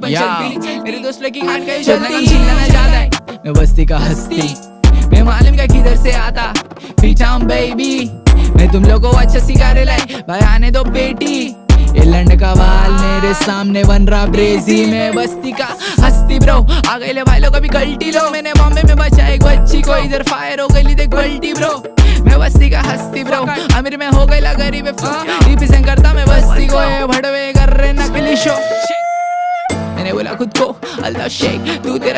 मेरे दोस्त लगी खान का छीनना ज्यादा है। मैं बस्ती का हस्ती, मैं मालूम का किधर से आता, पीछा हूँ बेबी। मैं तुम लोगों को अच्छा सिखा रहे लाई, भाई आने दो बेटी। ये लंड का बाल मेरे सामने बन रहा ब्रेजी। मैं बस्ती का हस्ती ब्रो, आ गए ले भाई लोग अभी गलती लो। मैंने बॉम्बे में बचा एक बच्ची को, इधर फायर हो गई देख गलती ब्रो। मैं बस्ती का हस्ती ब्रो, अमीर में हो गई गरीब रिप्रेजेंट करता मैं बस्ती को। ये भड़वे कर रहे नकली शो, मैंने बोला खुद को अल्लाह शेख तू तेरा